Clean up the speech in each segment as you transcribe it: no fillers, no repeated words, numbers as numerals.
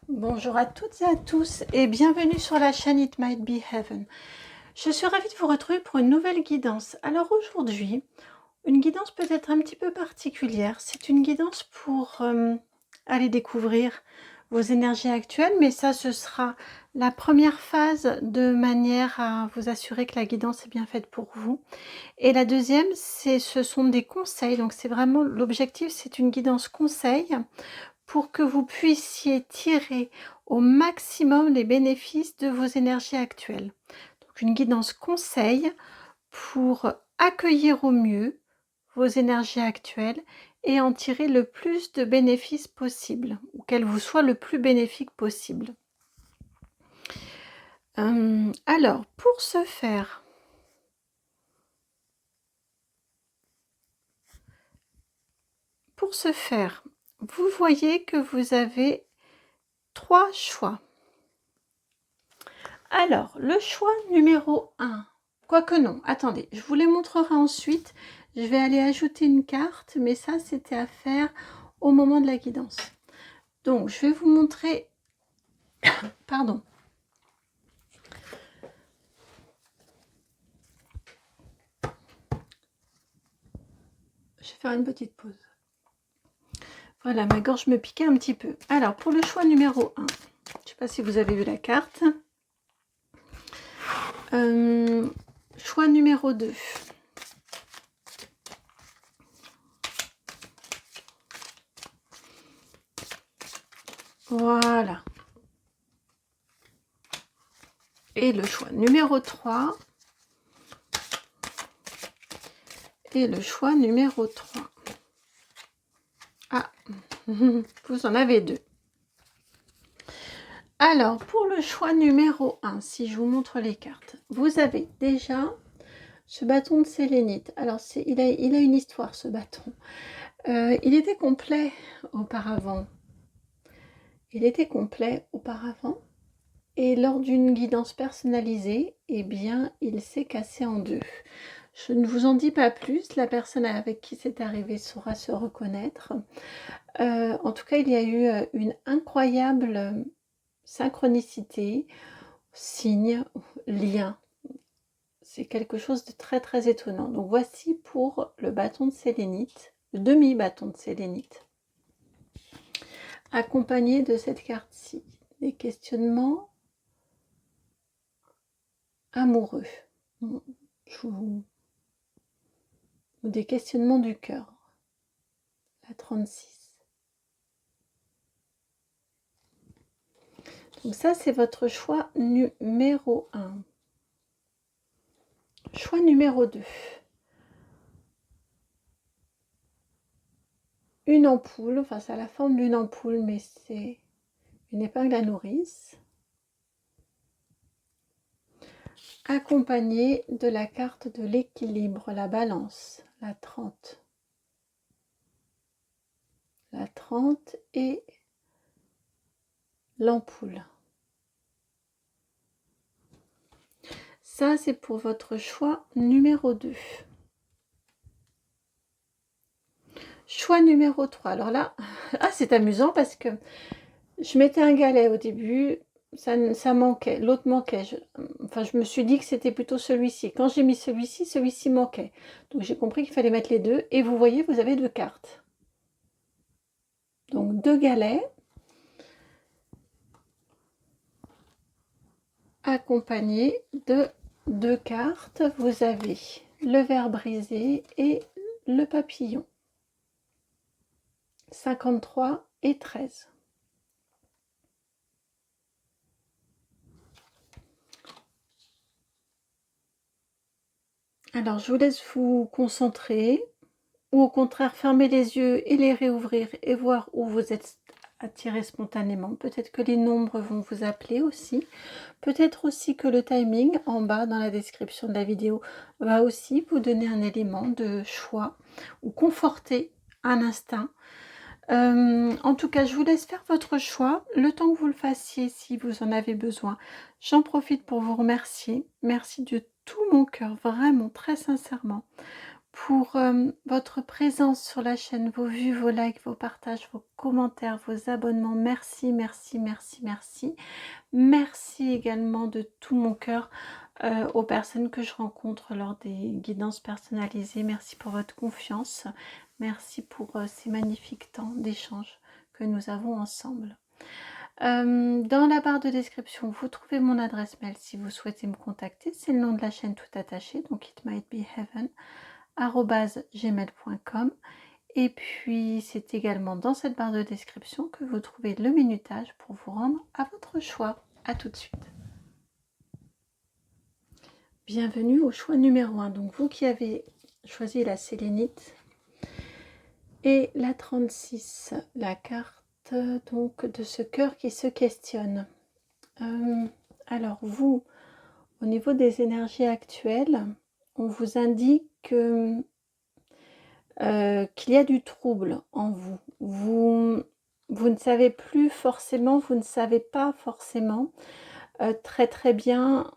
Bonjour à toutes et à tous et bienvenue sur la chaîne It Might Be Heaven. Je suis ravie de vous retrouver pour une nouvelle guidance. Alors aujourd'hui, une guidance peut-être un petit peu particulière. C'est une guidance pour aller découvrir vos énergies actuelles, mais ça ce sera la première phase de manière à vous assurer que la guidance est bien faite pour vous. Et la deuxième, ce sont des conseils. Donc c'est vraiment l'objectif, c'est une guidance conseil pour que vous puissiez tirer au maximum les bénéfices de vos énergies actuelles. Donc une guidance conseil pour accueillir au mieux vos énergies actuelles et en tirer le plus de bénéfices possible, ou qu'elles vous soient le plus bénéfiques possible. Alors, pour ce faire, vous voyez que vous avez 3 choix. Alors, le choix numéro 1, quoique non, attendez, je vous les montrerai ensuite. Je vais aller ajouter une carte, mais ça, c'était à faire au moment de la guidance. Donc, je vais vous montrer... Pardon. Je vais faire une petite pause. Voilà, ma gorge me piquait un petit peu. Alors, pour le choix numéro 1, je ne sais pas si vous avez vu la carte. Choix numéro 2. Voilà. Et le choix numéro 3. Et le choix numéro 3. Ah, vous en avez 2. Alors, pour le choix numéro 1, si je vous montre les cartes, vous avez déjà ce bâton de sélénite. Alors, il a une histoire, ce bâton. Il était complet auparavant. Et lors d'une guidance personnalisée, eh bien, il s'est cassé en 2. Je ne vous en dis pas plus, la personne avec qui c'est arrivé saura se reconnaître. En tout cas, il y a eu une incroyable synchronicité, signe, lien. C'est quelque chose de très très étonnant. Donc voici pour le bâton de sélénite, le demi-bâton de sélénite, accompagné de cette carte-ci, des questionnements amoureux, ou des questionnements du cœur, la 36. Donc ça, c'est votre choix numéro 1. Choix numéro 2. Une ampoule, enfin ça a la forme d'une ampoule, mais c'est une épingle à nourrice, accompagnée de la carte de l'équilibre, la balance, la 30. La 30 et l'ampoule. Ça, c'est pour votre choix numéro 2. Choix numéro 3. Alors là, c'est amusant parce que je mettais un galet au début, ça manquait, l'autre manquait. Je me suis dit que c'était plutôt celui-ci. Quand j'ai mis celui-ci manquait. Donc j'ai compris qu'il fallait mettre les deux. Et vous voyez, vous avez 2 cartes. Donc 2 galets accompagnés de 2 cartes. Vous avez le verre brisé et le papillon. 53 et 13. Alors, je vous laisse vous concentrer, ou au contraire fermer les yeux et les réouvrir et voir où vous êtes attiré spontanément. Peut-être que les nombres vont vous appeler aussi. Peut-être aussi que le timing en bas dans la description de la vidéo va aussi vous donner un élément de choix ou conforter un instinct. En tout cas, je vous laisse faire votre choix, le temps que vous le fassiez si vous en avez besoin. J'en profite pour vous remercier. Merci de tout mon cœur, vraiment, très sincèrement, pour votre présence sur la chaîne, vos vues, vos likes, vos partages, vos commentaires, vos abonnements. Merci, merci, merci, merci. Merci également de tout mon cœur aux personnes que je rencontre lors des guidances personnalisées. Merci pour votre confiance. Merci pour ces magnifiques temps d'échange que nous avons ensemble. Dans la barre de description, vous trouvez mon adresse mail si vous souhaitez me contacter. C'est le nom de la chaîne tout attaché, donc itmightbeheaven@gmail.com. Et puis, c'est également dans cette barre de description que vous trouvez le minutage pour vous rendre à votre choix. À tout de suite. Bienvenue au choix numéro 1. Donc, vous qui avez choisi la sélénite et la 36, la carte donc de ce cœur qui se questionne. Alors, vous, au niveau des énergies actuelles, on vous indique qu'il y a du trouble en vous. Vous ne savez plus forcément, vous ne savez pas forcément très bien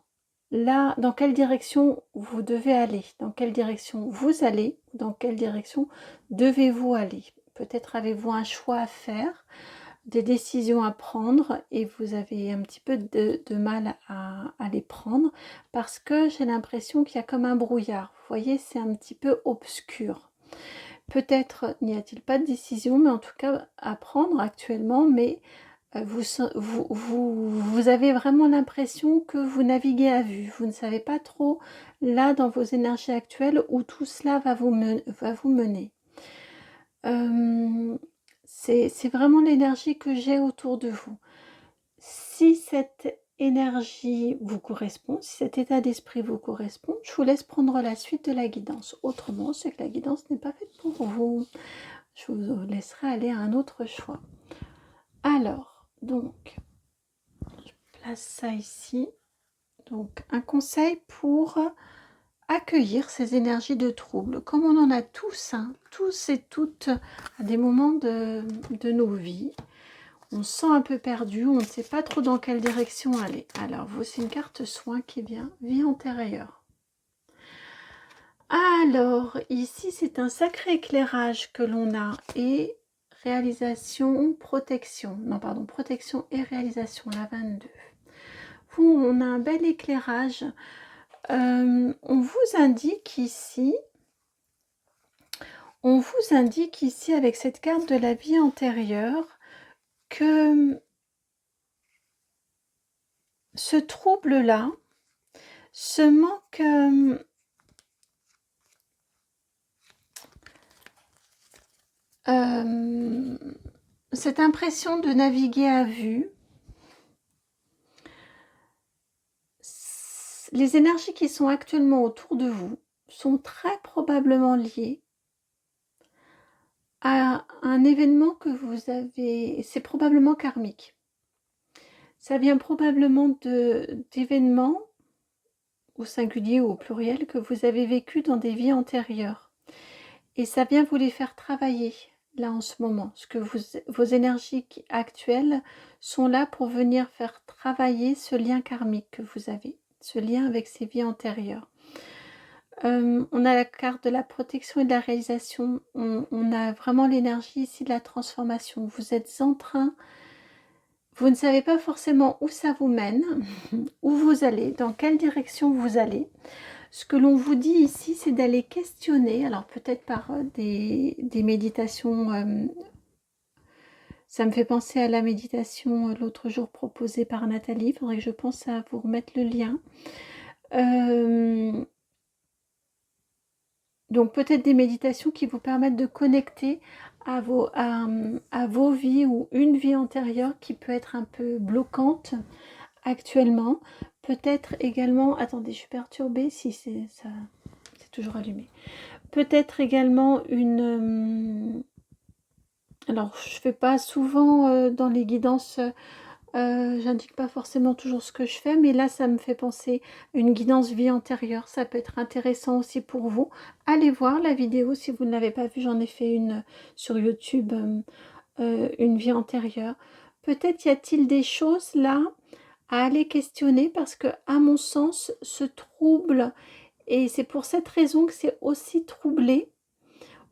là dans quelle direction vous devez aller, dans quelle direction vous allez, dans quelle direction devez-vous aller. Peut-être avez-vous un choix à faire, des décisions à prendre et vous avez un petit peu de mal à les prendre parce que j'ai l'impression qu'il y a comme un brouillard. Vous voyez, c'est un petit peu obscur. Peut-être n'y a-t-il pas de décision, mais en tout cas à prendre actuellement, mais vous avez vraiment l'impression que vous naviguez à vue. Vous ne savez pas trop, là, dans vos énergies actuelles, où tout cela va vous mener. C'est vraiment l'énergie que j'ai autour de vous. Si cette énergie vous correspond, si cet état d'esprit vous correspond, je vous laisse prendre la suite de la guidance. Autrement, c'est que la guidance n'est pas faite pour vous. Je vous laisserai aller à un autre choix. Alors, donc, je place ça ici. Donc, un conseil pour accueillir ces énergies de trouble, comme on en a tous, hein, tous et toutes, à des moments de nos vies. On se sent un peu perdu, on ne sait pas trop dans quelle direction aller. Alors, voici une carte soin qui vient, vie antérieure. Alors, ici, c'est un sacré éclairage que l'on a et réalisation, protection. Non, pardon, protection et réalisation, la 22. Vous, on a un bel éclairage. On vous indique ici avec cette carte de la vie antérieure que ce trouble-là, ce manque cette impression de naviguer à vue, les énergies qui sont actuellement autour de vous sont très probablement liées à un événement que vous avez, c'est probablement karmique. Ça vient probablement d'événements au singulier ou au pluriel que vous avez vécu dans des vies antérieures. Et ça vient vous les faire travailler là en ce moment. Parce que vos énergies actuelles sont là pour venir faire travailler ce lien karmique que vous avez, ce lien avec ces vies antérieures. On a la carte de la protection et de la réalisation. On a vraiment l'énergie ici de la transformation. Vous êtes en train... Vous ne savez pas forcément où ça vous mène, où vous allez, dans quelle direction vous allez. Ce que l'on vous dit ici, c'est d'aller questionner, alors peut-être par des méditations. Ça me fait penser à la méditation l'autre jour proposée par Nathalie. Il faudrait que je pense à vous remettre le lien. Donc peut-être des méditations qui vous permettent de connecter à vos vies ou une vie antérieure qui peut être un peu bloquante actuellement. Peut-être également, attendez, je suis perturbée si c'est ça, c'est toujours allumé. Peut-être également une... alors je fais pas souvent dans les guidances... j'indique pas forcément toujours ce que je fais, mais là ça me fait penser à une guidance vie antérieure. Ça peut être intéressant aussi pour vous. Allez voir la vidéo si vous ne l'avez pas vue, j'en ai fait une sur YouTube, une vie antérieure. Peut-être y a-t-il des choses là à aller questionner parce que à mon sens ce trouble Et c'est pour cette raison que c'est aussi troublé,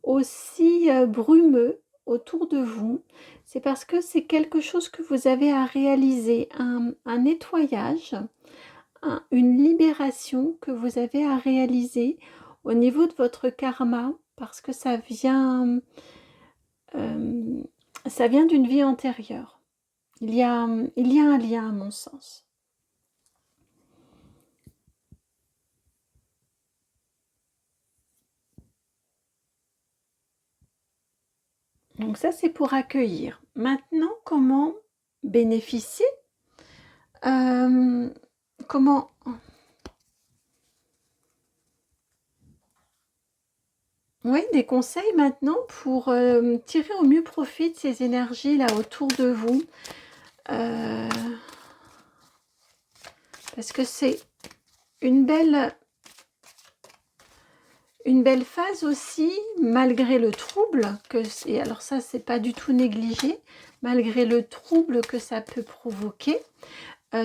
aussi brumeux autour de vous. C'est parce que c'est quelque chose que vous avez à réaliser, un nettoyage, une libération que vous avez à réaliser au niveau de votre karma, parce que ça vient d'une vie antérieure. Il y a un lien à mon sens. Donc ça, c'est pour accueillir. Maintenant, comment bénéficier Comment... Oui, des conseils maintenant pour tirer au mieux profit de ces énergies là autour de vous. Parce que c'est une belle phase aussi, malgré le trouble, et alors ça, c'est pas du tout négligé, malgré le trouble que ça peut provoquer.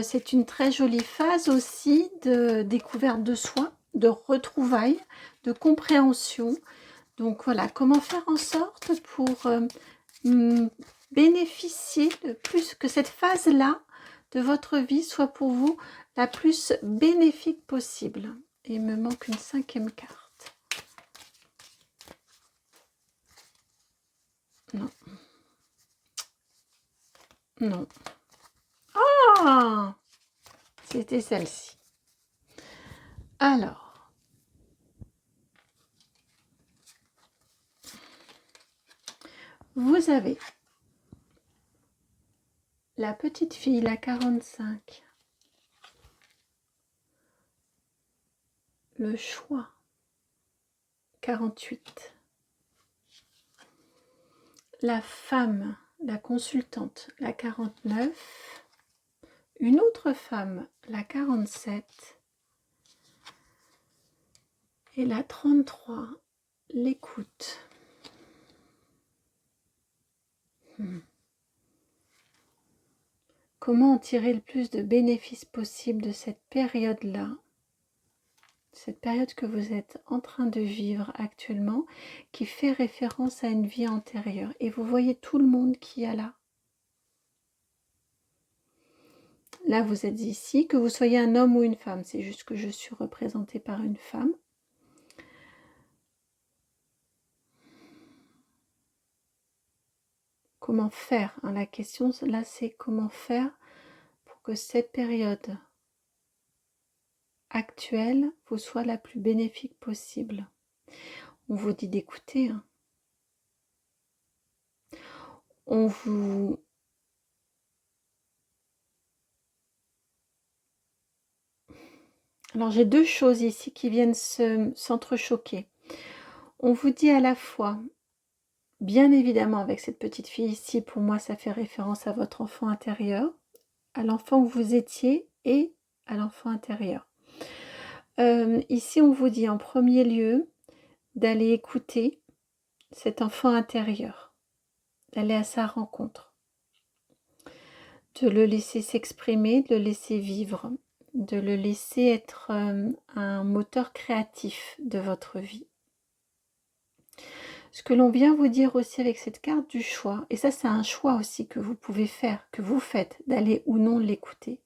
C'est une très jolie phase aussi de découverte de soi, de retrouvailles, de compréhension. Donc voilà, comment faire en sorte pour bénéficier de plus, que cette phase-là de votre vie soit pour vous la plus bénéfique possible. Et il me manque une 5e carte. Non. Non. Ah! C'était celle-ci. Alors. Vous avez la petite fille, la 45. Le choix, 48. La femme, la consultante, la 49. Une autre femme, la 47. Et la 33, l'écoute. Comment en tirer le plus de bénéfices possible de cette période-là, cette période que vous êtes en train de vivre actuellement, qui fait référence à une vie antérieure. Et vous voyez tout le monde qui est là. Là, vous êtes ici, que vous soyez un homme ou une femme, c'est juste que je suis représentée par une femme. Comment faire, hein, la question là, c'est comment faire pour que cette période actuelle vous soit la plus bénéfique possible. On vous dit d'écouter. Hein. On vous... Alors j'ai deux choses ici qui viennent s'entrechoquer. On vous dit à la fois, bien évidemment avec cette petite fille ici, pour moi ça fait référence à votre enfant intérieur, à l'enfant où vous étiez et à l'enfant intérieur. Ici on vous dit en premier lieu d'aller écouter cet enfant intérieur, d'aller à sa rencontre, de le laisser s'exprimer, de le laisser vivre, de le laisser être un moteur créatif de votre vie. Ce que l'on vient vous dire aussi avec cette carte du choix, et ça c'est un choix aussi que vous pouvez faire, que vous faites, d'aller ou non l'écouter.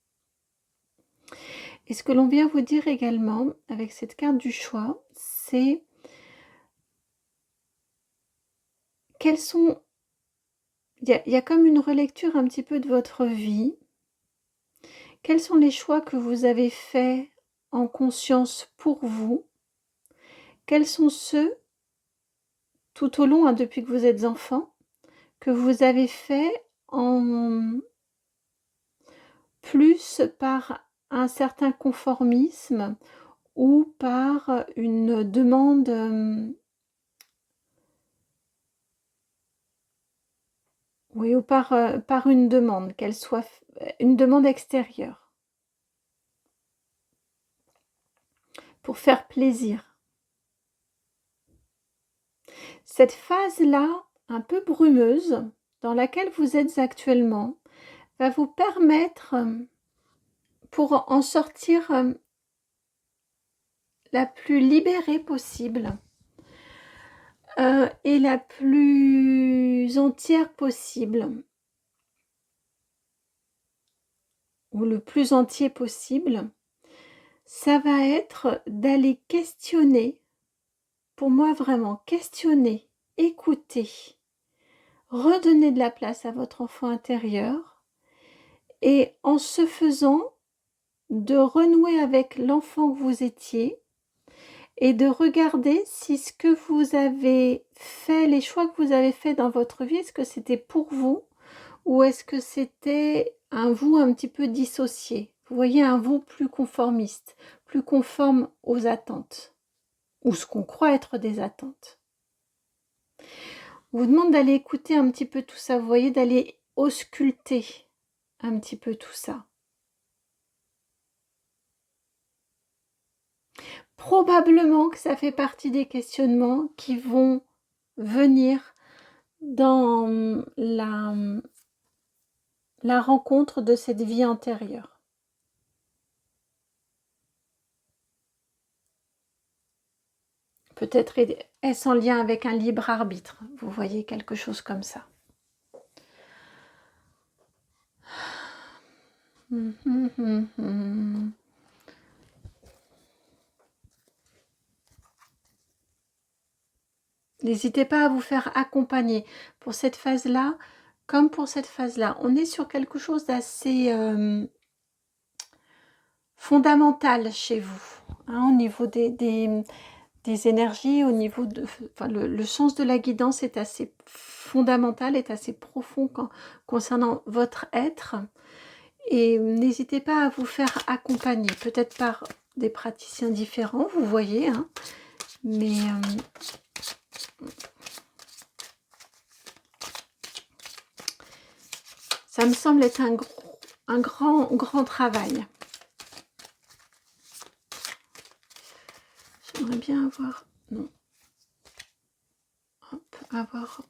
Et ce que l'on vient vous dire également avec cette carte du choix, c'est quels sont... Il y a comme une relecture un petit peu de votre vie. Quels sont les choix que vous avez faits en conscience pour vous? Quels sont ceux, tout au long, hein, depuis que vous êtes enfant, que vous avez fait en plus par un certain conformisme ou par une demande, oui, ou par une demande, qu'elle soit une demande extérieure, pour faire plaisir. Cette phase-là, un peu brumeuse, dans laquelle vous êtes actuellement, va vous permettre, pour en sortir la plus libérée possible et la plus entière possible, ou le plus entier possible, ça va être d'aller questionner, pour moi vraiment, questionner, écouter, redonner de la place à votre enfant intérieur et en ce faisant, de renouer avec l'enfant que vous étiez et de regarder si ce que vous avez fait, les choix que vous avez faits dans votre vie, est-ce que c'était pour vous ou est-ce que c'était un vous un petit peu dissocié? Vous voyez, un vous plus conformiste, plus conforme aux attentes ou ce qu'on croit être des attentes. On vous demande d'aller écouter un petit peu tout ça, vous voyez, d'aller ausculter un petit peu tout ça. Probablement que ça fait partie des questionnements qui vont venir dans la rencontre de cette vie antérieure. Peut-être est-ce en lien avec un libre arbitre, vous voyez, quelque chose comme ça. N'hésitez pas à vous faire accompagner pour cette phase-là, comme pour cette phase-là. On est sur quelque chose d'assez fondamental chez vous, hein, au niveau des énergies, au niveau de... Enfin, le sens de la guidance est assez fondamental, est assez profond concernant votre être. Et n'hésitez pas à vous faire accompagner, peut-être par des praticiens différents, vous voyez, hein, mais... ça me semble être un grand travail. J'aimerais bien avoir... Non. Hop, avoir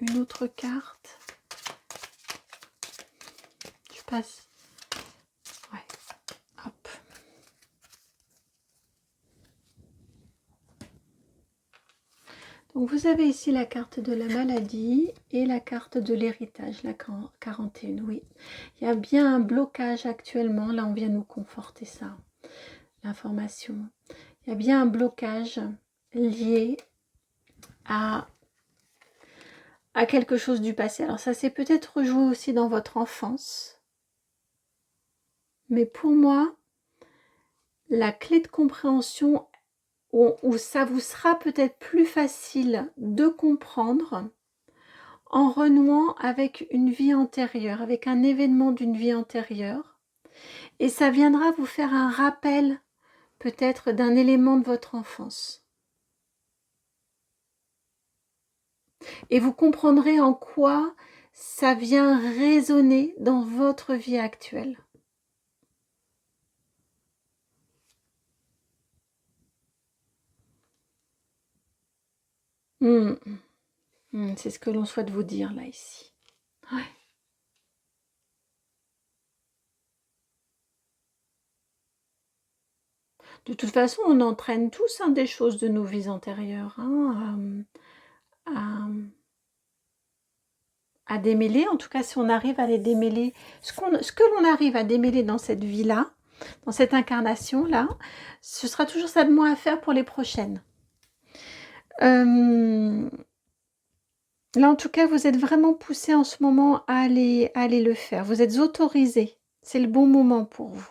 une autre carte. Je passe. Ouais. Hop. Donc vous avez ici la carte de la maladie et la carte de l'héritage, la 41, oui. Il y a bien un blocage actuellement, là on vient nous conforter ça, l'information. Il y a bien un blocage lié à quelque chose du passé. Alors ça s'est peut-être rejoué aussi dans votre enfance, mais pour moi, la clé de compréhension où ça vous sera peut-être plus facile de comprendre en renouant avec une vie antérieure, avec un événement d'une vie antérieure. Et ça viendra vous faire un rappel peut-être d'un élément de votre enfance. Et vous comprendrez en quoi ça vient résonner dans votre vie actuelle. C'est ce que l'on souhaite vous dire là, ici. Ouais. De toute façon, on entraîne tous des choses de nos vies antérieures à démêler. En tout cas, si on arrive à les démêler, ce que l'on arrive à démêler dans cette vie-là, dans cette incarnation-là, ce sera toujours ça de moins à faire pour les prochaines. Là, en tout cas, vous êtes vraiment poussé en ce moment à aller le faire. Vous êtes autorisé. C'est le bon moment pour vous.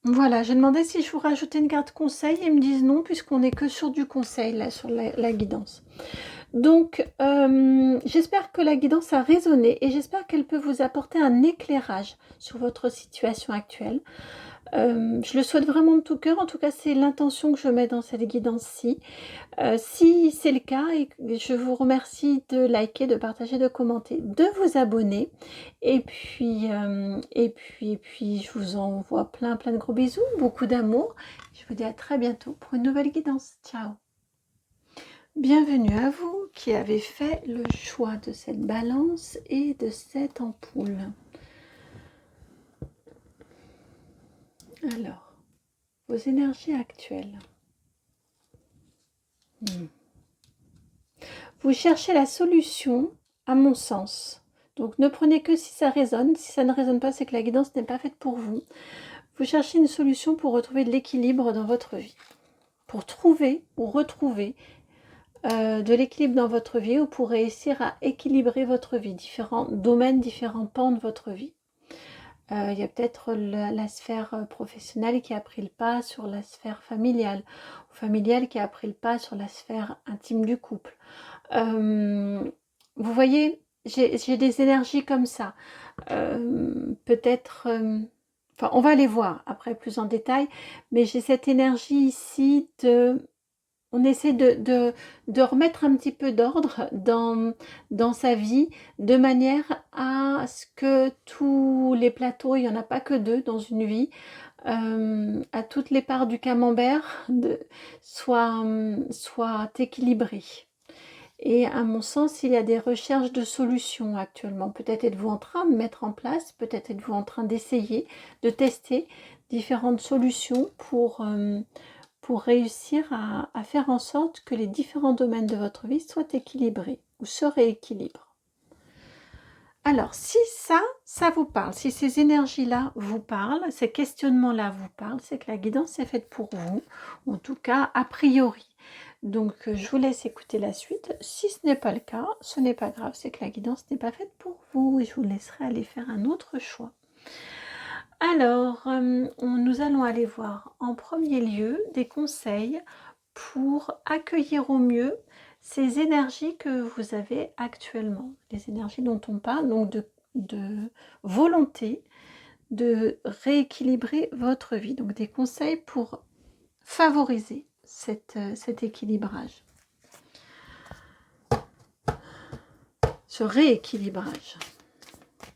Voilà, j'ai demandé si je vous rajoutais une carte conseil. Ils me disent non, puisqu'on n'est que sur du conseil, là, sur la guidance. Donc, j'espère que la guidance a résonné et j'espère qu'elle peut vous apporter un éclairage sur votre situation actuelle. Je le souhaite vraiment de tout cœur. En tout cas, c'est l'intention que je mets dans cette guidance-ci. Si c'est le cas, je vous remercie de liker, de partager, de commenter, de vous abonner. Et puis, je vous envoie plein de gros bisous, beaucoup d'amour. Je vous dis à très bientôt pour une nouvelle guidance. Ciao. Bienvenue à vous qui qui avez fait le choix de cette balance et de cette ampoule. Alors, vos énergies actuelles. Vous cherchez la solution, à mon sens. Donc ne prenez que si ça résonne. Si ça ne résonne pas, c'est que la guidance n'est pas faite pour vous. Vous cherchez une solution pour retrouver de l'équilibre dans votre vie. Pour trouver ou retrouver de l'équilibre dans votre vie ou pour réussir à équilibrer votre vie, différents domaines, différents pans de votre vie. Il y a peut-être la sphère professionnelle qui a pris le pas sur la sphère familiale, ou familiale qui a pris le pas sur la sphère intime du couple. Vous voyez, j'ai des énergies comme ça. Peut-être... enfin, on va les voir après plus en détail, mais j'ai cette énergie ici de... On essaie de remettre un petit peu d'ordre dans sa vie, de manière à ce que tous les plateaux, il n'y en a pas que deux dans une vie, à toutes les parts du camembert, soient équilibrées. Et à mon sens, il y a des recherches de solutions actuellement. Peut-être êtes-vous en train de mettre en place, peut-être êtes-vous en train d'essayer, de tester différentes solutions pour réussir à faire en sorte que les différents domaines de votre vie soient équilibrés ou se rééquilibrent. Alors, si ça vous parle, si ces énergies-là vous parlent, ces questionnements-là vous parlent, c'est que la guidance est faite pour vous, en tout cas a priori. Donc, je vous laisse écouter la suite. Si ce n'est pas le cas, ce n'est pas grave, c'est que la guidance n'est pas faite pour vous et je vous laisserai aller faire un autre choix. Alors, nous allons aller voir en premier lieu des conseils pour accueillir au mieux ces énergies que vous avez actuellement. Les énergies dont on parle, donc de volonté de rééquilibrer votre vie. Donc des conseils pour favoriser cet équilibrage. Ce rééquilibrage.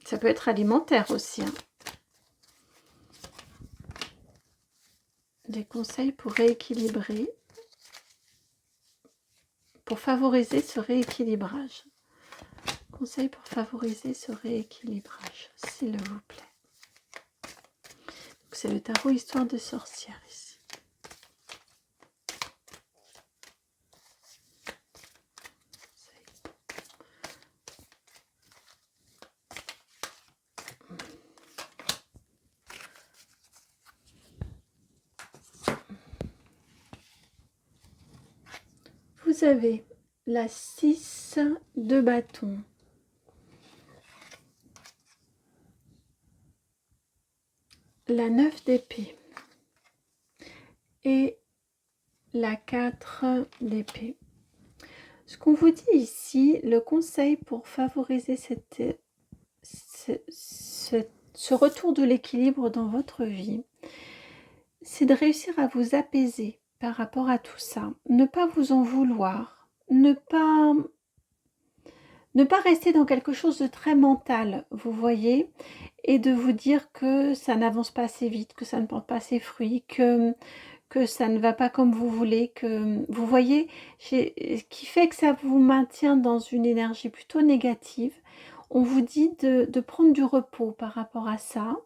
Ça peut être alimentaire aussi, hein. Des conseils pour rééquilibrer, pour favoriser ce rééquilibrage. Conseils pour favoriser ce rééquilibrage, s'il vous plaît. C'est le tarot Histoire de sorcière ici. Vous avez la 6 de bâton. La 9 d'épée. Et la 4 d'épée. Ce qu'on vous dit ici, le conseil pour favoriser ce retour de l'équilibre dans votre vie, c'est de réussir à vous apaiser par rapport à tout ça. Ne pas vous en vouloir, ne pas rester dans quelque chose de très mental, vous voyez, et de vous dire que ça n'avance pas assez vite, que ça ne porte pas assez fruits, que ça ne va pas comme vous voulez, que vous voyez, ce qui fait que ça vous maintient dans une énergie plutôt négative. On vous dit de prendre du repos par rapport à ça,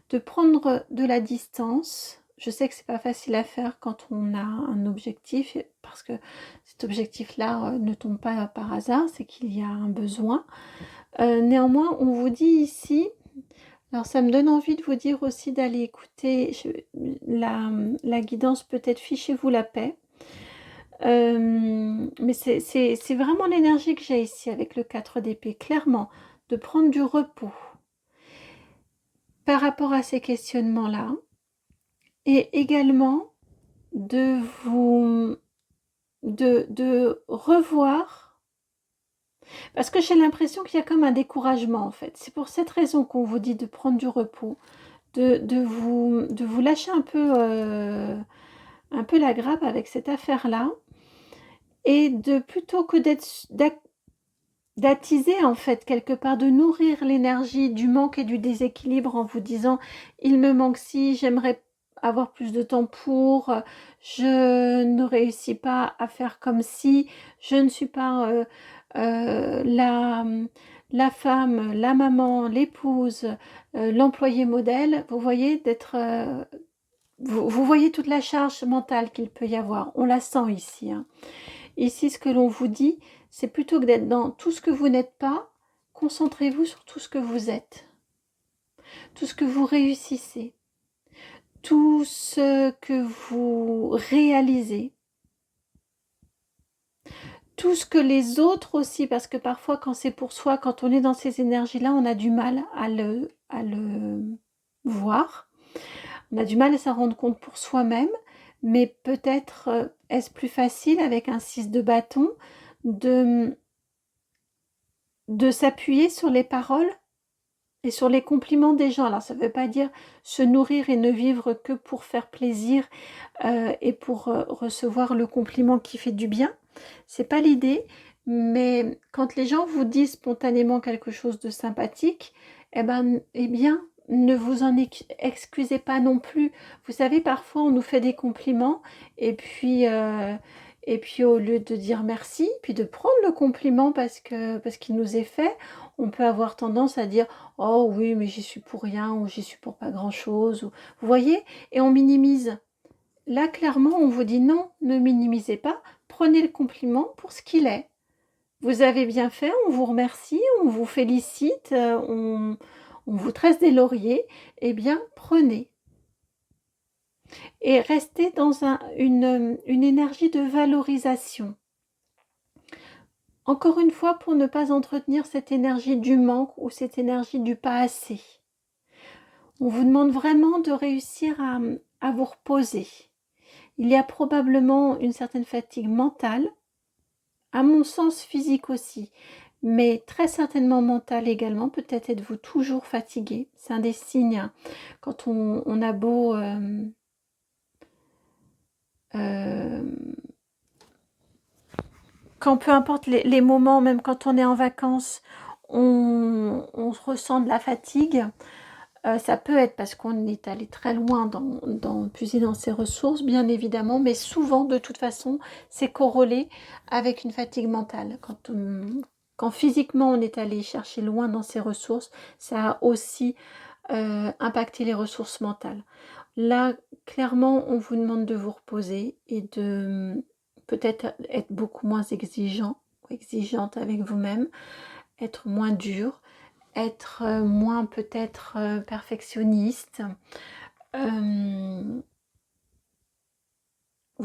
de prendre de la distance. Je sais que c'est pas facile à faire quand on a un objectif, parce que cet objectif-là ne tombe pas par hasard, c'est qu'il y a un besoin. Néanmoins, on vous dit ici, alors ça me donne envie de vous dire aussi d'aller écouter la guidance, peut-être fichez-vous la paix. Mais c'est vraiment l'énergie que j'ai ici avec le 4 d'épée, clairement, de prendre du repos par rapport à ces questionnements-là. Et également de revoir, parce que j'ai l'impression qu'il y a comme un découragement en fait. C'est pour cette raison qu'on vous dit de prendre du repos, de vous lâcher un peu la grappe avec cette affaire-là, et de plutôt que d'attiser en fait quelque part, de nourrir l'énergie du manque et du déséquilibre en vous disant il me manque ci, j'aimerais avoir plus de temps pour, je ne réussis pas à faire comme si, je ne suis pas la femme, la maman, l'épouse, l'employé modèle. Vous voyez, vous voyez toute la charge mentale qu'il peut y avoir. On la sent ici, hein. Ici, ce que l'on vous dit, c'est plutôt que d'être dans tout ce que vous n'êtes pas, concentrez-vous sur tout ce que vous êtes, tout ce que vous réussissez, tout ce que vous réalisez, tout ce que les autres aussi, parce que parfois quand c'est pour soi, quand on est dans ces énergies-là, on a du mal à le voir, on a du mal à s'en rendre compte pour soi-même, mais peut-être est-ce plus facile avec un 6 de bâton de s'appuyer sur les paroles et sur les compliments des gens. Alors ça ne veut pas dire se nourrir et ne vivre que pour faire plaisir et pour recevoir le compliment qui fait du bien. C'est pas l'idée, mais quand les gens vous disent spontanément quelque chose de sympathique, eh bien, ne vous en excusez pas non plus. Vous savez, parfois on nous fait des compliments et puis au lieu de dire merci, puis de prendre le compliment parce qu'il nous est fait, on peut avoir tendance à dire oh oui, mais j'y suis pour rien ou j'y suis pour pas grand chose. Ou... Vous voyez, et on minimise. Là, clairement, on vous dit non, ne minimisez pas, prenez le compliment pour ce qu'il est. Vous avez bien fait, on vous remercie, on vous félicite, on vous tresse des lauriers, eh bien, prenez. Et restez dans une énergie de valorisation. Encore une fois, pour ne pas entretenir cette énergie du manque ou cette énergie du pas assez. On vous demande vraiment de réussir à vous reposer. Il y a probablement une certaine fatigue mentale, à mon sens physique aussi, mais très certainement mentale également. Peut-être êtes-vous toujours fatigué. C'est un des signes quand on a beau quand peu importe les moments, même quand on est en vacances, on ressent de la fatigue. Ça peut être parce qu'on est allé très loin dans puiser dans ses ressources, bien évidemment, mais souvent, de toute façon, c'est corrélé avec une fatigue mentale. Quand physiquement on est allé chercher loin dans ses ressources, ça a aussi impacté les ressources mentales. Là, clairement, on vous demande de vous reposer et de peut-être être beaucoup moins exigeant ou exigeante avec vous-même, être moins dur, être moins peut-être perfectionniste. Vous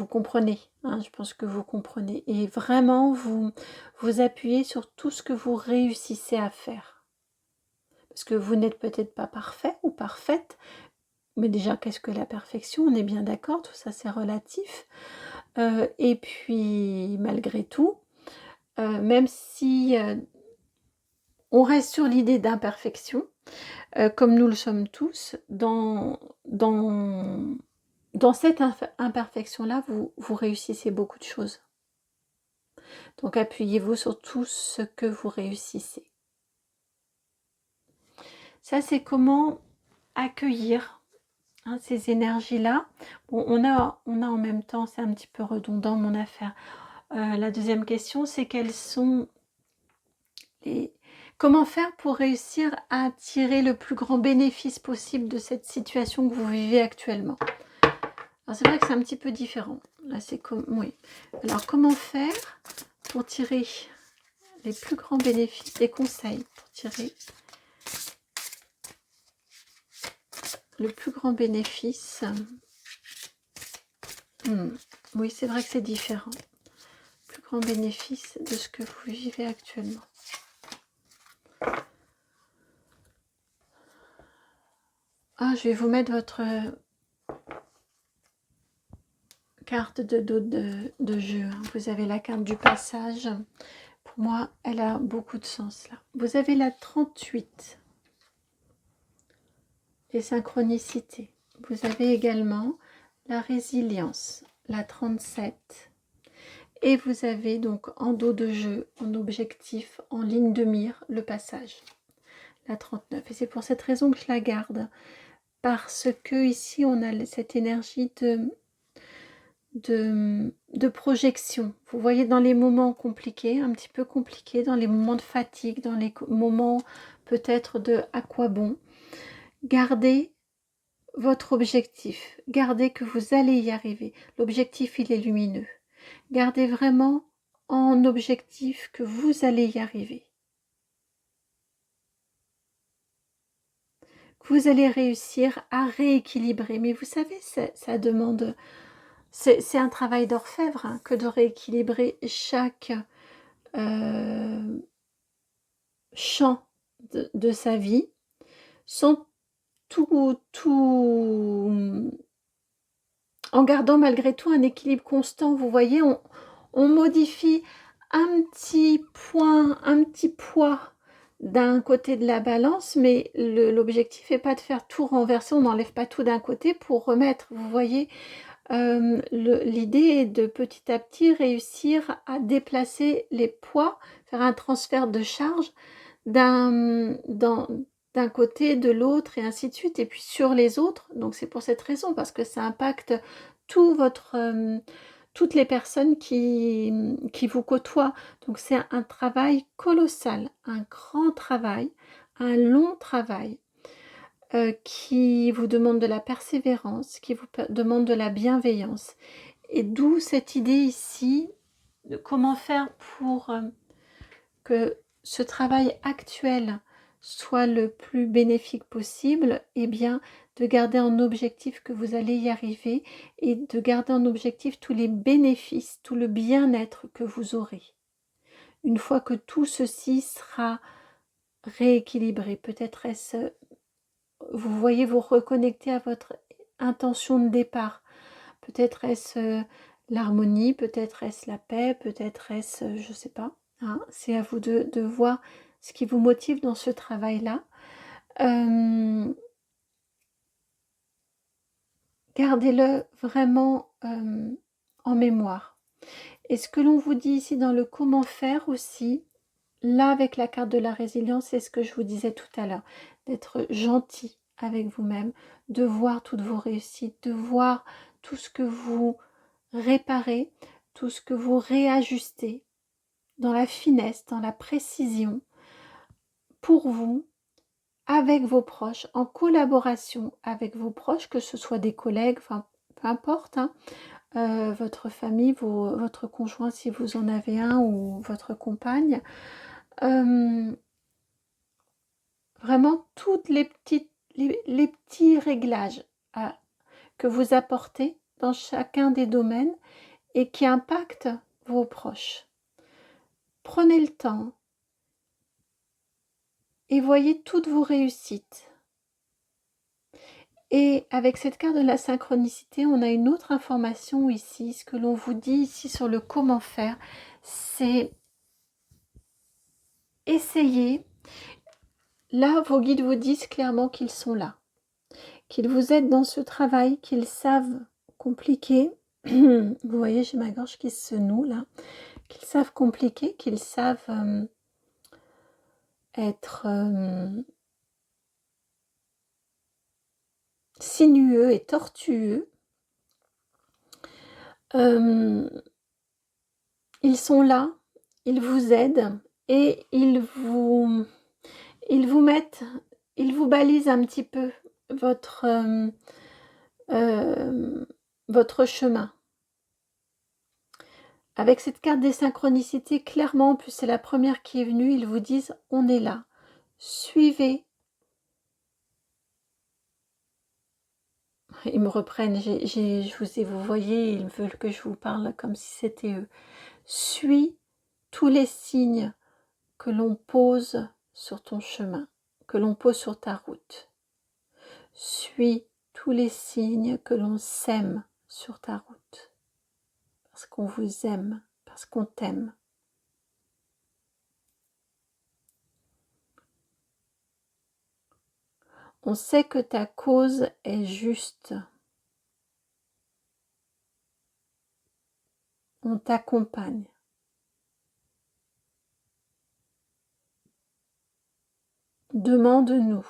comprenez, hein, je pense que vous comprenez. Et vraiment, vous appuyez sur tout ce que vous réussissez à faire. Parce que vous n'êtes peut-être pas parfait ou parfaite, mais déjà, qu'est-ce que la perfection? On est bien d'accord, tout ça c'est relatif. Et puis, malgré tout, même si on reste sur l'idée d'imperfection, comme nous le sommes tous, dans cette imperfection-là, vous réussissez beaucoup de choses. Donc, appuyez-vous sur tout ce que vous réussissez. Ça, c'est comment accueillir ces énergies-là. Bon, on a en même temps, c'est un petit peu redondant mon affaire. La deuxième question, c'est quels sont comment faire pour réussir à tirer le plus grand bénéfice possible de cette situation que vous vivez actuellement. Alors c'est vrai que c'est un petit peu différent. Là c'est comme oui. Alors comment faire pour tirer les plus grands bénéfices, des conseils pour tirer le plus grand bénéfice. Oui, c'est vrai que c'est différent. Le plus grand bénéfice de ce que vous vivez actuellement. Ah, je vais vous mettre votre carte de dos de jeu. Vous avez la carte du passage. Pour moi, elle a beaucoup de sens là. Vous avez la 38. Les synchronicités. Vous avez également la résilience, la 37. Et vous avez donc en dos de jeu, en objectif, en ligne de mire, le passage, la 39. Et c'est pour cette raison que je la garde. parce que ici on a cette énergie de projection. Vous voyez, dans les moments compliqués, un petit peu compliqués, dans les moments de fatigue, dans les moments peut-être de à quoi bon, gardez votre objectif, gardez que vous allez y arriver. L'objectif, il est lumineux. Gardez vraiment en objectif que vous allez y arriver. Que vous allez réussir à rééquilibrer. Mais vous savez, ça demande... C'est un travail d'orfèvre hein, que de rééquilibrer chaque champ de sa vie, sans en gardant malgré tout un équilibre constant. Vous voyez, on modifie un petit point, un petit poids d'un côté de la balance, mais l'objectif n'est pas de faire tout renverser, on n'enlève pas tout d'un côté pour remettre, vous voyez. L'idée est de petit à petit réussir à déplacer les poids, faire un transfert de charge d'un côté, de l'autre, et ainsi de suite, et puis sur les autres. Donc c'est pour cette raison, parce que ça impacte toutes les personnes qui vous côtoient. Donc c'est un travail colossal, un grand travail, un long travail. Qui vous demande de la persévérance, qui vous demande de la bienveillance. Et d'où cette idée ici de comment faire pour que ce travail actuel soit le plus bénéfique possible, et bien de garder en objectif que vous allez y arriver et de garder en objectif tous les bénéfices, tout le bien-être que vous aurez. Une fois que tout ceci sera rééquilibré, peut-être est-ce vous voyez vous reconnecter à votre intention de départ. Peut-être est-ce l'harmonie, peut-être est-ce la paix, peut-être est-ce, je ne sais pas. Hein, c'est à vous de voir ce qui vous motive dans ce travail-là. Gardez-le vraiment en mémoire. Et ce que l'on vous dit ici dans le comment faire aussi, là avec la carte de la résilience, c'est ce que je vous disais tout à l'heure, d'être gentil avec vous-même, de voir toutes vos réussites, de voir tout ce que vous réparez, tout ce que vous réajustez dans la finesse, dans la précision, pour vous, avec vos proches, en collaboration avec vos proches, que ce soit des collègues, enfin peu importe, hein, votre famille, votre conjoint si vous en avez un, ou votre compagne. Vraiment toutes les petits réglages que vous apportez dans chacun des domaines et qui impactent vos proches. Prenez le temps et voyez toutes vos réussites. Et avec cette carte de la synchronicité, on a une autre information ici. Ce que l'on vous dit ici sur le comment faire, c'est essayer. Là, vos guides vous disent clairement qu'ils sont là, qu'ils vous aident dans ce travail, qu'ils savent compliqué. Vous voyez, j'ai ma gorge qui se noue là. Qu'ils savent compliqué, qu'ils savent être sinueux et tortueux. Ils sont là, ils vous aident et ils vous mettent, ils vous balisent un petit peu votre chemin. Avec cette carte des synchronicités, clairement, en plus c'est la première qui est venue, ils vous disent on est là, suivez. Ils me reprennent, vous voyez, ils veulent que je vous parle comme si c'était eux. Suis tous les signes que l'on pose sur ton chemin, que l'on pose sur ta route. Suis tous les signes que l'on sème sur ta route. Parce qu'on vous aime, parce qu'on t'aime. On sait que ta cause est juste. On t'accompagne. Demande-nous.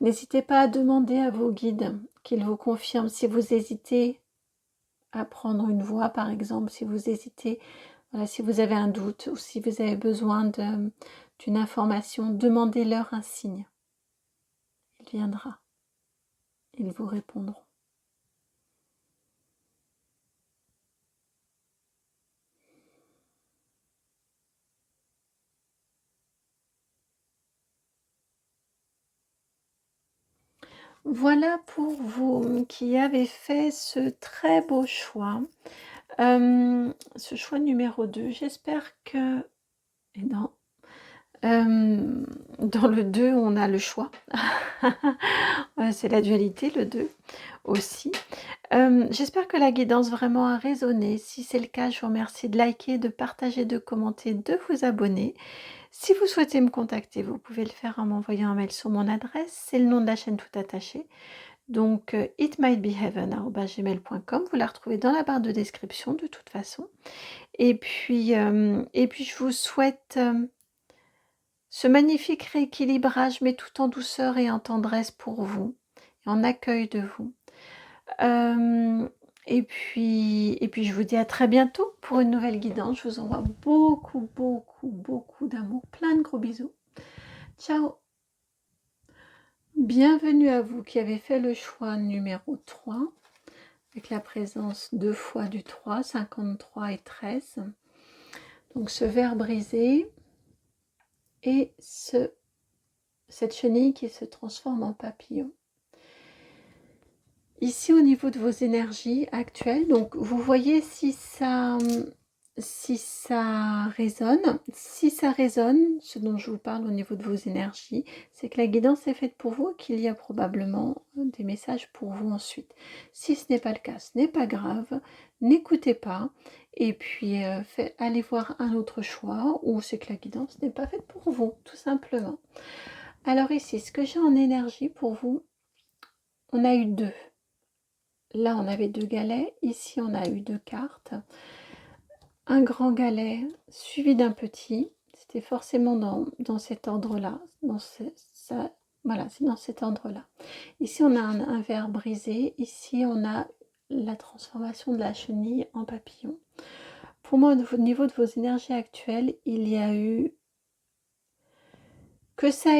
N'hésitez pas à demander à vos guides qu'ils vous confirment si vous hésitez à prendre une voie, par exemple, si vous hésitez, voilà, si vous avez un doute ou si vous avez besoin d'une information, demandez-leur un signe. Il viendra. Ils vous répondront. Voilà pour vous qui avez fait ce très beau choix. Ce choix numéro 2, j'espère que... Et non. Dans le 2, on a le choix. C'est la dualité, le 2 aussi. J'espère que la guidance vraiment a résonné. Si c'est le cas, je vous remercie de liker, de partager, de commenter, de vous abonner. Si vous souhaitez me contacter, vous pouvez le faire en m'envoyant un mail sur mon adresse. C'est le nom de la chaîne tout attaché. Donc, itmightbeheaven@gmail.com. Vous la retrouvez dans la barre de description de toute façon. Et puis je vous souhaite ce magnifique rééquilibrage, mais tout en douceur et en tendresse pour vous, et en accueil de vous. Et puis je vous dis à très bientôt pour une nouvelle guidance. Je vous envoie beaucoup, beaucoup, beaucoup d'amour. Plein de gros bisous. Ciao. Bienvenue à vous qui avez fait le choix numéro 3, avec la présence 2 fois du 3, 53 et 13. Donc ce verre brisé et cette chenille qui se transforme en papillon. Ici au niveau de vos énergies actuelles, donc vous voyez si ça résonne. Si ça résonne, ce dont je vous parle au niveau de vos énergies, c'est que la guidance est faite pour vous et qu'il y a probablement des messages pour vous ensuite. Si ce n'est pas le cas, ce n'est pas grave, n'écoutez pas et puis allez voir un autre choix ou c'est que la guidance n'est pas faite pour vous, tout simplement. Alors ici, ce que j'ai en énergie pour vous, on a eu 2. Là, on avait 2 galets. Ici, on a eu 2 cartes. Un grand galet suivi d'un petit. C'était forcément dans cet ordre-là. Voilà, c'est dans cet ordre-là. Ici, on a un verre brisé. Ici, on a la transformation de la chenille en papillon. Pour moi, au niveau de vos énergies actuelles, il y a eu... Que ça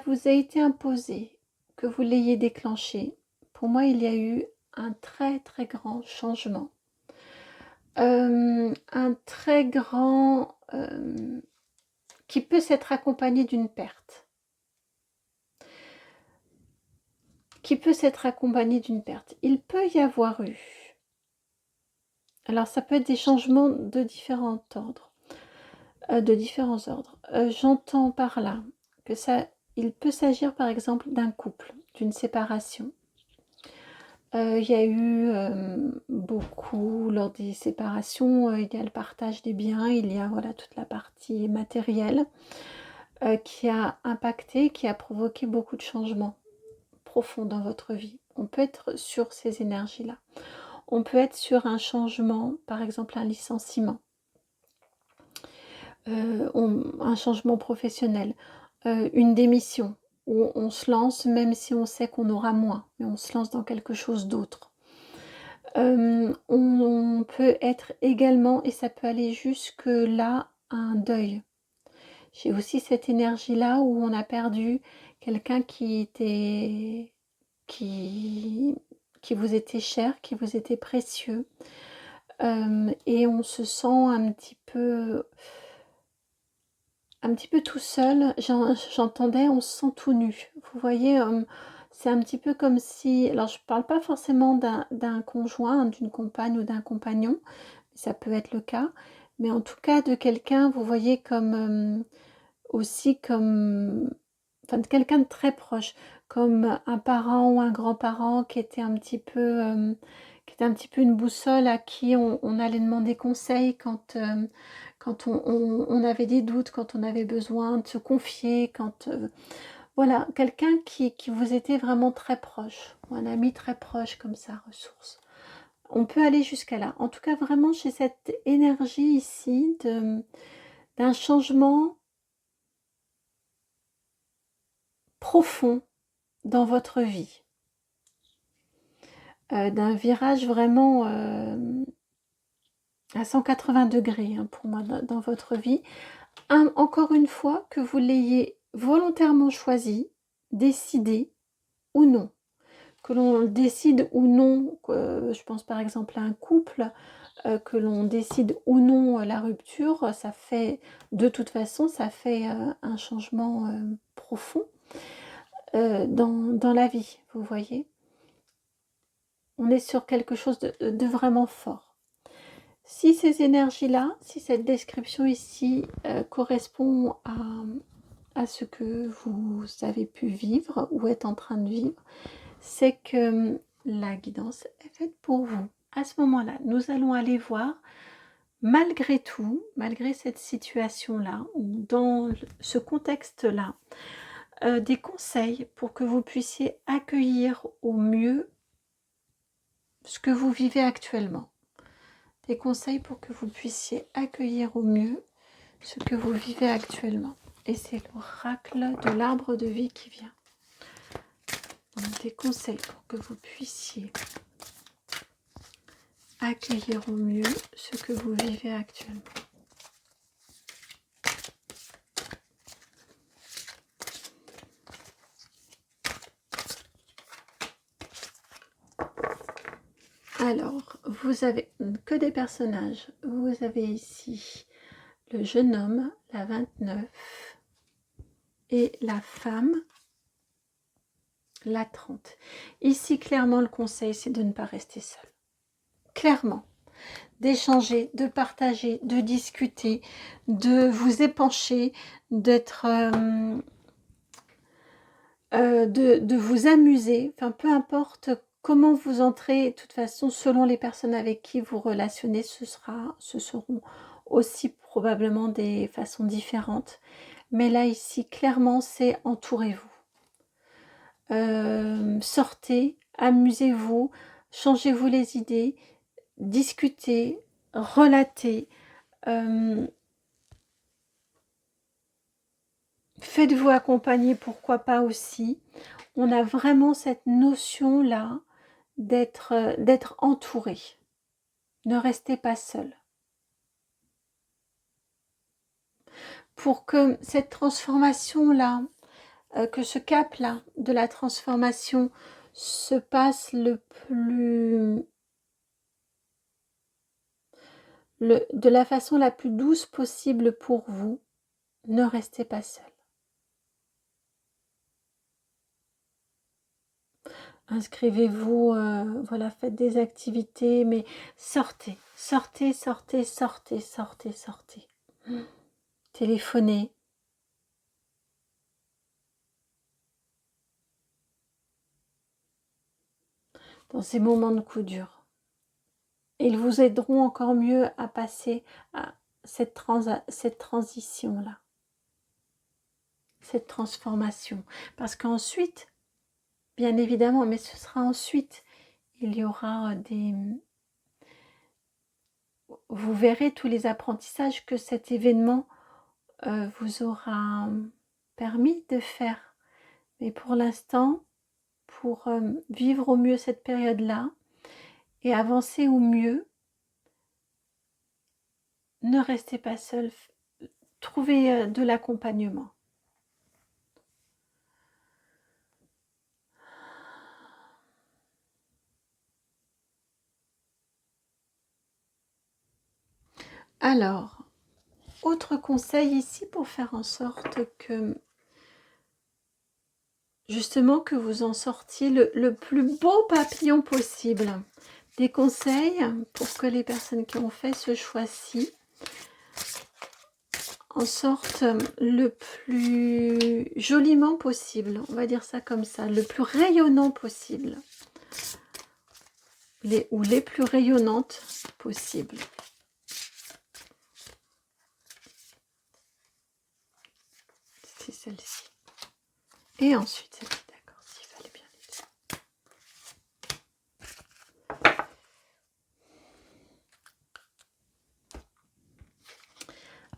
vous a été imposé, que vous l'ayez déclenché. Pour moi, il y a eu un très très grand changement. Un très grand qui peut s'être accompagné d'une perte. Il peut y avoir eu. Alors ça peut être des changements de différents ordres. J'entends par là que il peut s'agir par exemple d'un couple, d'une séparation. Il y a eu beaucoup, lors des séparations, il y a le partage des biens, il y a voilà, toute la partie matérielle qui a impacté, qui a provoqué beaucoup de changements profonds dans votre vie. On peut être sur ces énergies-là. On peut être sur un changement, par exemple un licenciement, un changement professionnel, une démission, où on se lance même si on sait qu'on aura moins, mais on se lance dans quelque chose d'autre. On peut être également, et ça peut aller jusque là, un deuil. J'ai aussi cette énergie-là où on a perdu quelqu'un qui vous était cher, qui vous était précieux. Et on se sent un petit peu tout seul. J'entendais, on se sent tout nu. Vous voyez, c'est un petit peu comme si... Alors, je ne parle pas forcément d'un conjoint, d'une compagne ou d'un compagnon. Ça peut être le cas. Mais en tout cas, de quelqu'un, vous voyez, comme... aussi comme... Enfin, de quelqu'un de très proche. Comme un parent ou un grand-parent qui était un petit peu... une boussole à qui on allait demander conseil quand on avait des doutes, quand on avait besoin de se confier, voilà, quelqu'un qui vous était vraiment très proche, ou un ami très proche comme ça, ressource. On peut aller jusqu'à là. En tout cas, vraiment, j'ai cette énergie ici d'un changement profond dans votre vie. D'un virage vraiment à 180 degrés hein, pour moi dans votre vie. Encore une fois, que vous l'ayez volontairement choisi, décidé ou non. Que l'on décide ou non, je pense par exemple à un couple, que l'on décide ou non la rupture, ça fait, de toute façon, ça fait un changement profond dans la vie, vous voyez. On est sur quelque chose de vraiment fort. Si ces énergies-là, si cette description ici correspond à ce que vous avez pu vivre ou êtes en train de vivre, c'est que la guidance est faite pour vous. À ce moment-là, nous allons aller voir, malgré tout, malgré cette situation-là, ou dans ce contexte-là, des conseils pour que vous puissiez accueillir au mieux ce que vous vivez actuellement. Des conseils pour que vous puissiez accueillir au mieux ce que vous vivez actuellement. Et c'est l'oracle de l'arbre de vie qui vient. Donc, des conseils pour que vous puissiez accueillir au mieux ce que vous vivez actuellement. Alors, vous avez que des personnages. Vous avez ici le jeune homme, la 29, et la femme, la 30. Ici, clairement, le conseil, c'est de ne pas rester seul. Clairement. D'échanger, de partager, de discuter, de vous épancher, d'être... de vous amuser, enfin peu importe comment vous entrez, de toute façon selon les personnes avec qui vous relationnez, ce seront aussi probablement des façons différentes. Mais là ici, clairement, c'est entourez-vous. Sortez, amusez-vous, changez-vous les idées, discutez, relatez, faites-vous accompagner, pourquoi pas aussi. On a vraiment cette notion-là d'être entouré. Ne restez pas seul. Pour que cette transformation-là, que ce cap-là de la transformation se passe de la façon la plus douce possible pour vous, ne restez pas seul. Inscrivez-vous, voilà, faites des activités, mais sortez, sortez, sortez, sortez, sortez, sortez. Téléphonez. Dans ces moments de coup dur. Ils vous aideront encore mieux à passer à cette transition-là, cette transformation. Parce qu'ensuite, bien évidemment, mais ce sera ensuite, il y aura des... Vous verrez tous les apprentissages que cet événement vous aura permis de faire. Mais pour l'instant, pour vivre au mieux cette période-là et avancer au mieux, ne restez pas seul, trouvez de l'accompagnement. Alors, autre conseil ici pour faire en sorte que, justement, que vous en sortiez le plus beau papillon possible. Des conseils pour que les personnes qui ont fait ce choix-ci en sortent le plus joliment possible, on va dire ça comme ça, le plus rayonnant possible, ou les plus rayonnantes possibles. C'est celle-ci. Et ensuite celle-ci, d'accord, s'il fallait bien les deux.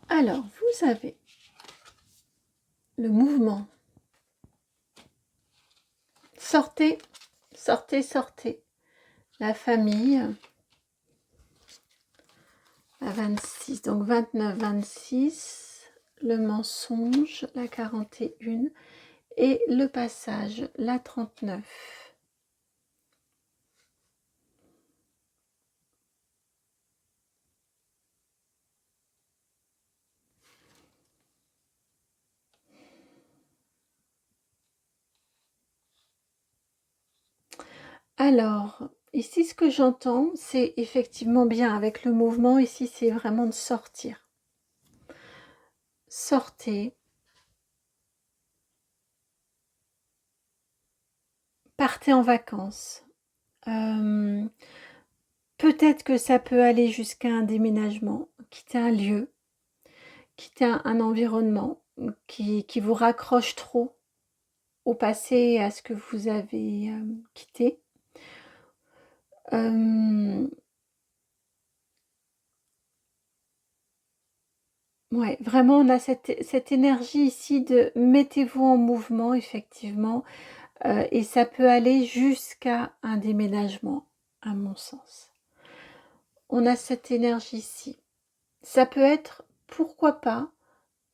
Alors, vous avez le mouvement sortez, sortez, sortez. La famille à 26, donc 29, 26, le mensonge, la 41 et le passage, la 39. Alors, ici, ce que j'entends, c'est effectivement bien avec le mouvement. Ici, c'est vraiment de sortir. Sortez. Partez en vacances. Peut-être que ça peut aller jusqu'à un déménagement, quitter un lieu, quitter un environnement qui vous raccroche trop au passé et à ce que vous avez quitté. Ouais, vraiment, on a cette énergie ici de mettez-vous en mouvement, effectivement, et ça peut aller jusqu'à un déménagement, à mon sens. On a cette énergie ici. Ça peut être, pourquoi pas,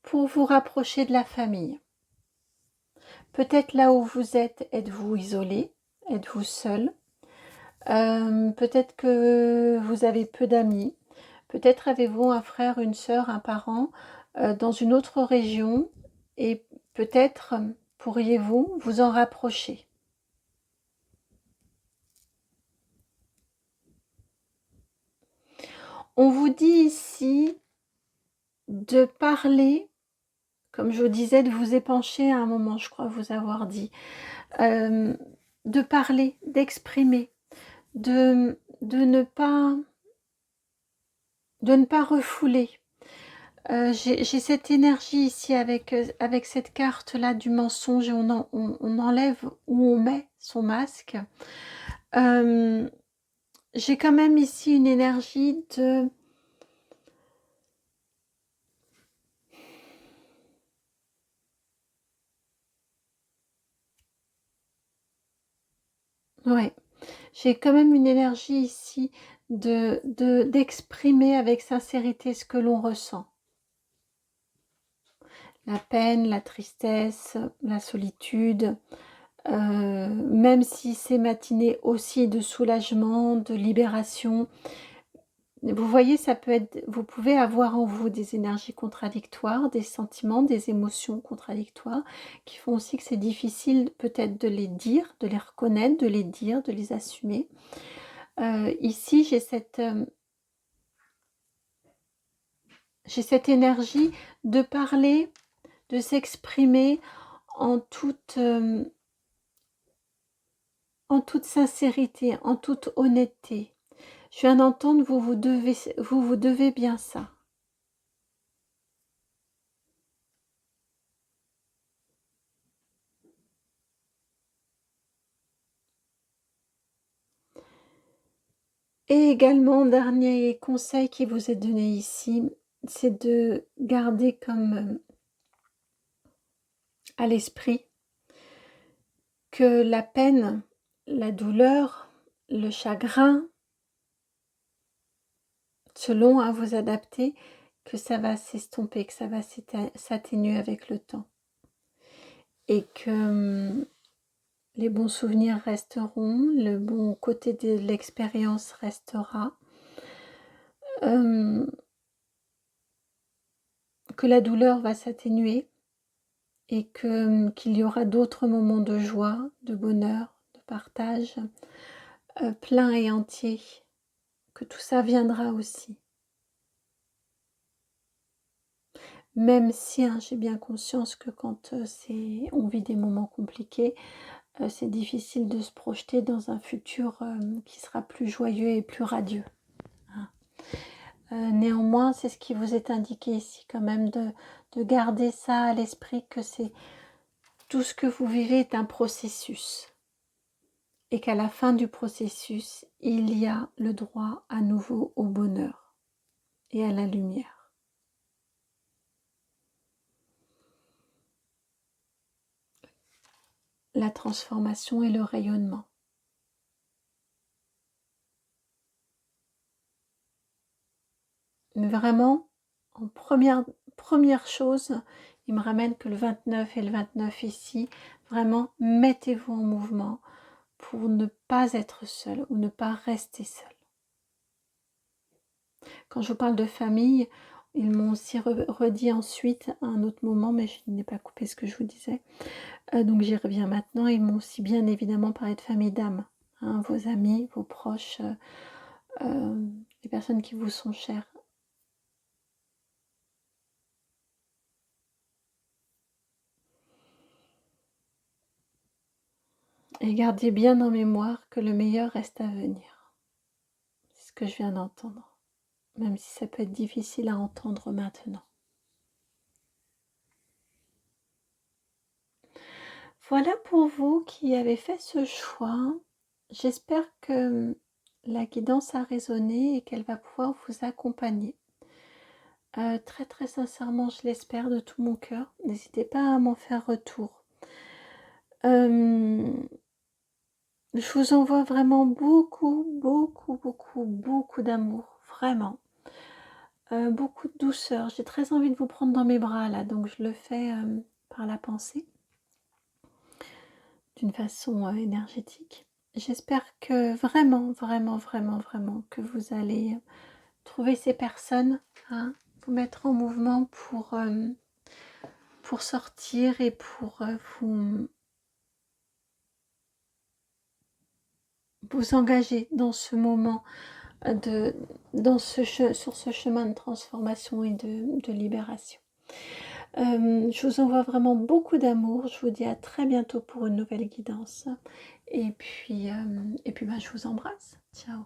pour vous rapprocher de la famille. Peut-être là où vous êtes-vous isolé? Êtes-vous seul? Peut-être que vous avez peu d'amis. Peut-être avez-vous un frère, une sœur, un parent dans une autre région et peut-être pourriez-vous vous en rapprocher. On vous dit ici de parler, comme je vous disais, de vous épancher à un moment, je crois vous avoir dit, de parler, d'exprimer, de ne pas refouler. J'ai cette énergie ici avec cette carte là du mensonge et on enlève ou on met son masque. J'ai quand même ici une énergie de ouais, j'ai quand même une énergie ici d'exprimer avec sincérité ce que l'on ressent. La peine, la tristesse, la solitude, même si c'est matinée aussi de soulagement, de libération. Vous voyez, ça peut être, vous pouvez avoir en vous des énergies contradictoires, des sentiments, des émotions contradictoires, qui font aussi que c'est difficile peut-être de les dire, de les reconnaître, de les dire, de les assumer. Ici, j'ai cette énergie de parler, de s'exprimer en toute sincérité, en toute honnêteté. Je viens d'entendre, vous devez bien ça. Et également, dernier conseil qui vous est donné ici, c'est de garder comme à l'esprit que la peine, la douleur, le chagrin, selon à vous adapter, que ça va s'estomper, que ça va s'atténuer avec le temps. Et que les bons souvenirs resteront, le bon côté de l'expérience restera. Que la douleur va s'atténuer et qu'il y aura d'autres moments de joie, de bonheur, de partage, plein et entier, que tout ça viendra aussi. Même si j'ai bien conscience que quand on vit des moments compliqués, c'est difficile de se projeter dans un futur qui sera plus joyeux et plus radieux. Néanmoins, c'est ce qui vous est indiqué ici quand même, de garder ça à l'esprit, que c'est tout ce que vous vivez est un processus. Et qu'à la fin du processus, il y a le droit à nouveau au bonheur et à la lumière. la transformation et le rayonnement. Mais vraiment, en première chose, il me ramène que le 29 et le 29 ici, vraiment, mettez-vous en mouvement pour ne pas être seul ou ne pas rester seul. Quand je vous parle de famille, ils m'ont aussi redit ensuite à un autre moment, mais je n'ai pas coupé ce que je vous disais, donc j'y reviens maintenant. Ils m'ont aussi bien évidemment parlé de famille d'âme, hein, vos amis, vos proches, les personnes qui vous sont chères. Et gardez bien en mémoire que le meilleur reste à venir. C'est ce que je viens d'entendre, même si ça peut être difficile à entendre maintenant. Voilà pour vous qui avez fait ce choix. J'espère que la guidance a résonné et qu'elle va pouvoir vous accompagner. Très très sincèrement, je l'espère de tout mon cœur. N'hésitez pas à m'en faire retour. Je vous envoie vraiment beaucoup, beaucoup, beaucoup, beaucoup d'amour, vraiment. Beaucoup de douceur. J'ai très envie de vous prendre dans mes bras là, donc je le fais par la pensée, d'une façon énergétique. J'espère que vraiment, vraiment, vraiment, vraiment, que vous allez trouver ces personnes, hein, vous mettre en mouvement pour sortir et pour vous engager dans ce moment, sur ce chemin de transformation et de libération. Je vous envoie vraiment beaucoup d'amour. Je vous dis à très bientôt pour une nouvelle guidance. Et puis, je vous embrasse. Ciao.